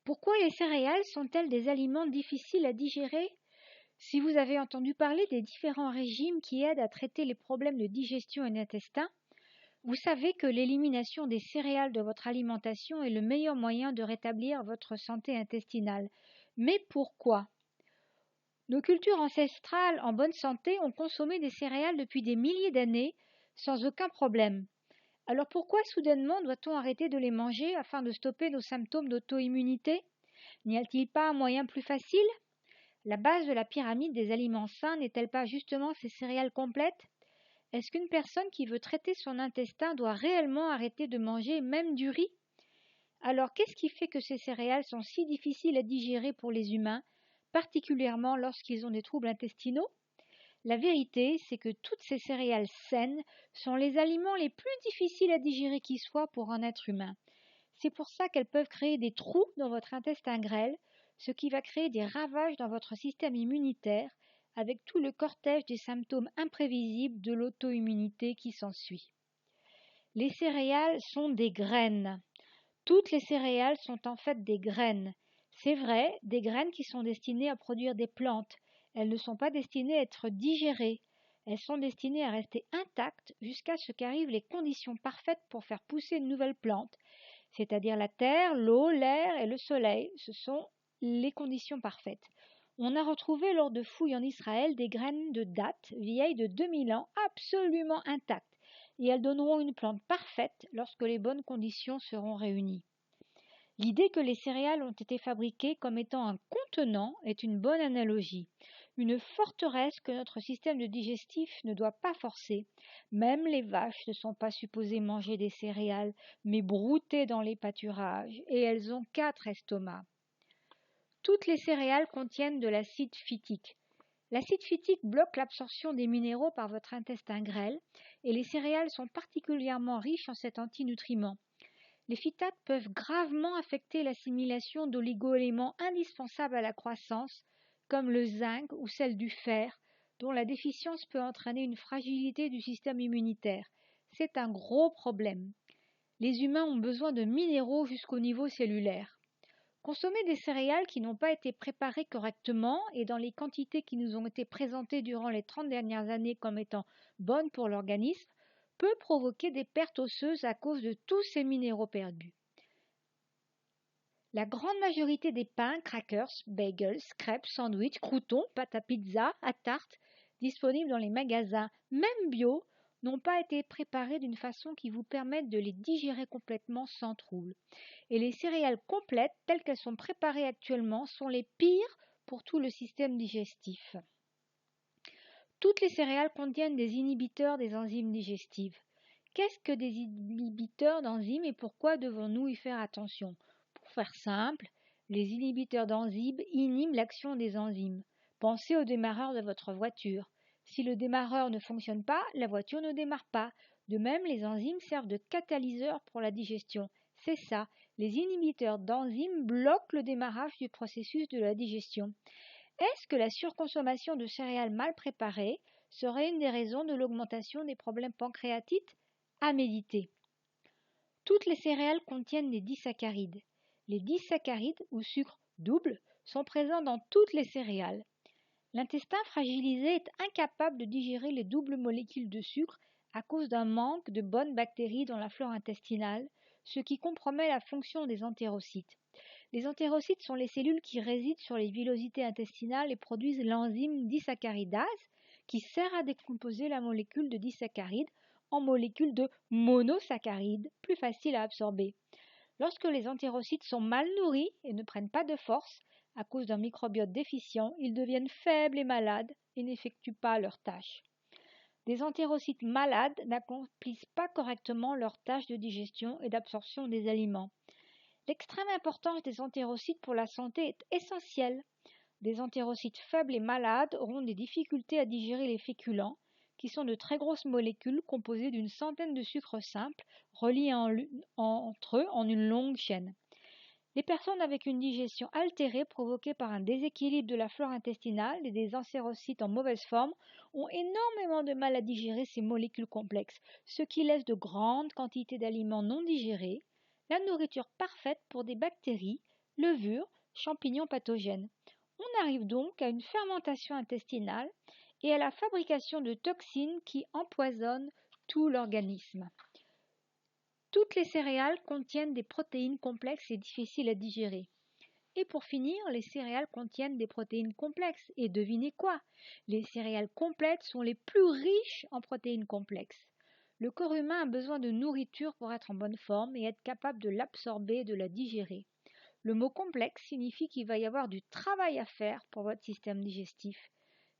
Pourquoi les céréales sont-elles des aliments difficiles à digérer? Si vous avez entendu parler des différents régimes qui aident à traiter les problèmes de digestion et d'intestin, vous savez que l'élimination des céréales de votre alimentation est le meilleur moyen de rétablir votre santé intestinale. Mais pourquoi? Nos cultures ancestrales en bonne santé ont consommé des céréales depuis des milliers d'années sans aucun problème. Alors pourquoi soudainement doit-on arrêter de les manger afin de stopper nos symptômes d'auto-immunité? N'y a-t-il pas un moyen plus facile? La base de la pyramide des aliments sains n'est-elle pas justement ces céréales complètes? Est-ce qu'une personne qui veut traiter son intestin doit réellement arrêter de manger même du riz? Alors qu'est-ce qui fait que ces céréales sont si difficiles à digérer pour les humains, particulièrement lorsqu'ils ont des troubles intestinaux? La vérité, c'est que toutes ces céréales saines sont les aliments les plus difficiles à digérer qui soient pour un être humain. C'est pour ça qu'elles peuvent créer des trous dans votre intestin grêle, ce qui va créer des ravages dans votre système immunitaire, avec tout le cortège des symptômes imprévisibles de l'auto-immunité qui s'ensuit. Les céréales sont des graines. Toutes les céréales sont en fait des graines. C'est vrai, des graines qui sont destinées à produire des plantes. Elles ne sont pas destinées à être digérées. Elles sont destinées à rester intactes jusqu'à ce qu'arrivent les conditions parfaites pour faire pousser une nouvelle plante, c'est-à-dire la terre, l'eau, l'air et le soleil. Ce sont les conditions parfaites. On a retrouvé lors de fouilles en Israël des graines de dattes vieilles de 2000 ans absolument intactes, et elles donneront une plante parfaite lorsque les bonnes conditions seront réunies. L'idée que les céréales ont été fabriquées comme étant un contenant est une bonne analogie, une forteresse que notre système digestif ne doit pas forcer. Même les vaches ne sont pas supposées manger des céréales, mais brouter dans les pâturages, et elles ont 4 estomacs. Toutes les céréales contiennent de l'acide phytique. L'acide phytique bloque l'absorption des minéraux par votre intestin grêle, et les céréales sont particulièrement riches en cet antinutriment. Les phytates peuvent gravement affecter l'assimilation d'oligo-éléments indispensables à la croissance, comme le zinc ou celle du fer, dont la déficience peut entraîner une fragilité du système immunitaire. C'est un gros problème. Les humains ont besoin de minéraux jusqu'au niveau cellulaire. Consommer des céréales qui n'ont pas été préparées correctement et dans les quantités qui nous ont été présentées durant les 30 dernières années comme étant bonnes pour l'organisme peut provoquer des pertes osseuses à cause de tous ces minéraux perdus. La grande majorité des pains, crackers, bagels, crêpes, sandwichs, croûtons, pâtes à pizza, à tarte, disponibles dans les magasins, même bio, n'ont pas été préparés d'une façon qui vous permette de les digérer complètement sans trouble. Et les céréales complètes, telles qu'elles sont préparées actuellement, sont les pires pour tout le système digestif. Toutes les céréales contiennent des inhibiteurs des enzymes digestives. Qu'est-ce que des inhibiteurs d'enzymes et pourquoi devons-nous y faire attention? Pour faire simple, les inhibiteurs d'enzymes inhibent l'action des enzymes. Pensez au démarreur de votre voiture. Si le démarreur ne fonctionne pas, la voiture ne démarre pas. De même, les enzymes servent de catalyseur pour la digestion. C'est ça, les inhibiteurs d'enzymes bloquent le démarrage du processus de la digestion. Est-ce que la surconsommation de céréales mal préparées serait une des raisons de l'augmentation des problèmes pancréatiques? À méditer. Toutes les céréales contiennent des disaccharides. Les disaccharides, ou sucres doubles, sont présents dans toutes les céréales. L'intestin fragilisé est incapable de digérer les doubles molécules de sucre à cause d'un manque de bonnes bactéries dans la flore intestinale, ce qui compromet la fonction des entérocytes. Les entérocytes sont les cellules qui résident sur les villosités intestinales et produisent l'enzyme disaccharidase qui sert à décomposer la molécule de disaccharide en molécules de monosaccharides plus faciles à absorber. Lorsque les entérocytes sont mal nourris et ne prennent pas de force à cause d'un microbiote déficient, ils deviennent faibles et malades et n'effectuent pas leurs tâches. Des entérocytes malades n'accomplissent pas correctement leurs tâches de digestion et d'absorption des aliments. L'extrême importance des entérocytes pour la santé est essentielle. Des entérocytes faibles et malades auront des difficultés à digérer les féculents, qui sont de très grosses molécules composées d'une centaine de sucres simples reliés entre eux en une longue chaîne. Les personnes avec une digestion altérée provoquée par un déséquilibre de la flore intestinale et des entérocytes en mauvaise forme ont énormément de mal à digérer ces molécules complexes, ce qui laisse de grandes quantités d'aliments non digérés, la nourriture parfaite pour des bactéries, levures, champignons pathogènes. On arrive donc à une fermentation intestinale et à la fabrication de toxines qui empoisonnent tout l'organisme. Toutes les céréales contiennent des protéines complexes et difficiles à digérer. Et pour finir, les céréales contiennent des protéines complexes. Et devinez quoi? Les céréales complètes sont les plus riches en protéines complexes. Le corps humain a besoin de nourriture pour être en bonne forme et être capable de l'absorber et de la digérer. Le mot complexe signifie qu'il va y avoir du travail à faire pour votre système digestif.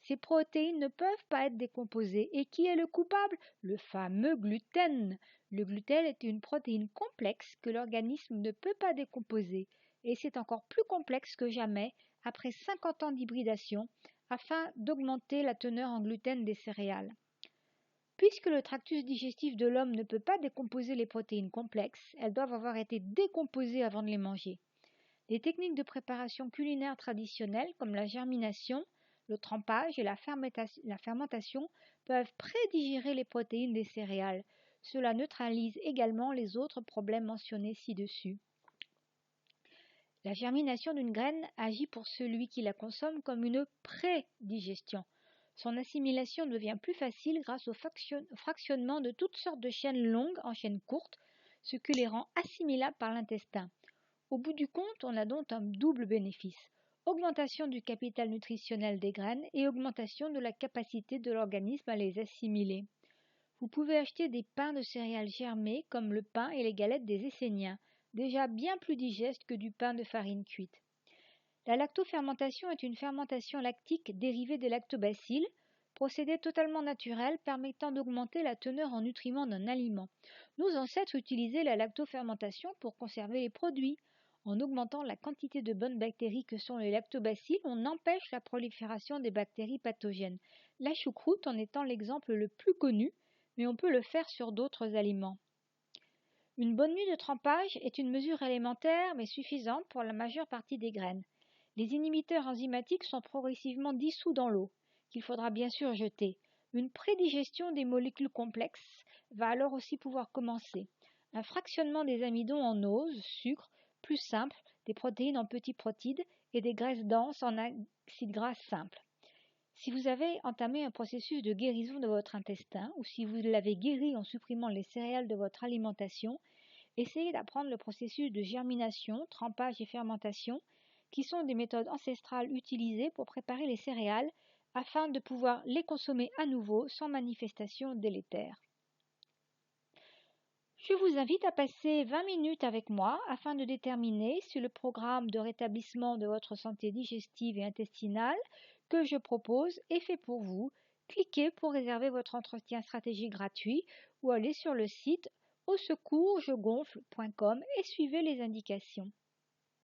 Ces protéines ne peuvent pas être décomposées. Et qui est le coupable? Le fameux gluten. Le gluten est une protéine complexe que l'organisme ne peut pas décomposer. Et c'est encore plus complexe que jamais après 50 ans d'hybridation afin d'augmenter la teneur en gluten des céréales. Puisque le tractus digestif de l'homme ne peut pas décomposer les protéines complexes, elles doivent avoir été décomposées avant de les manger. Les techniques de préparation culinaire traditionnelles comme la germination, le trempage et la fermentation peuvent prédigérer les protéines des céréales. Cela neutralise également les autres problèmes mentionnés ci-dessus. La germination d'une graine agit pour celui qui la consomme comme une prédigestion. Son assimilation devient plus facile grâce au fractionnement de toutes sortes de chaînes longues en chaînes courtes, ce qui les rend assimilables par l'intestin. Au bout du compte, on a donc un double bénéfice: augmentation du capital nutritionnel des graines et augmentation de la capacité de l'organisme à les assimiler. Vous pouvez acheter des pains de céréales germés comme le pain et les galettes des Esséniens, déjà bien plus digestes que du pain de farine cuite. La lactofermentation est une fermentation lactique dérivée des lactobacilles, procédé totalement naturel permettant d'augmenter la teneur en nutriments d'un aliment. Nos ancêtres utilisaient la lactofermentation pour conserver les produits. En augmentant la quantité de bonnes bactéries que sont les lactobacilles, on empêche la prolifération des bactéries pathogènes. La choucroute en étant l'exemple le plus connu, mais on peut le faire sur d'autres aliments. Une bonne nuit de trempage est une mesure élémentaire mais suffisante pour la majeure partie des graines. Les inhibiteurs enzymatiques sont progressivement dissous dans l'eau, qu'il faudra bien sûr jeter. Une prédigestion des molécules complexes va alors aussi pouvoir commencer. Un fractionnement des amidons en ose, sucre, plus simple, des protéines en petits protides et des graisses denses en acides gras simples. Si vous avez entamé un processus de guérison de votre intestin ou si vous l'avez guéri en supprimant les céréales de votre alimentation, essayez d'apprendre le processus de germination, trempage et fermentation, qui sont des méthodes ancestrales utilisées pour préparer les céréales afin de pouvoir les consommer à nouveau sans manifestation délétère. Je vous invite à passer 20 minutes avec moi afin de déterminer si le programme de rétablissement de votre santé digestive et intestinale que je propose est fait pour vous. Cliquez pour réserver votre entretien stratégique gratuit ou allez sur le site ausecourjegonfle.com et suivez les indications.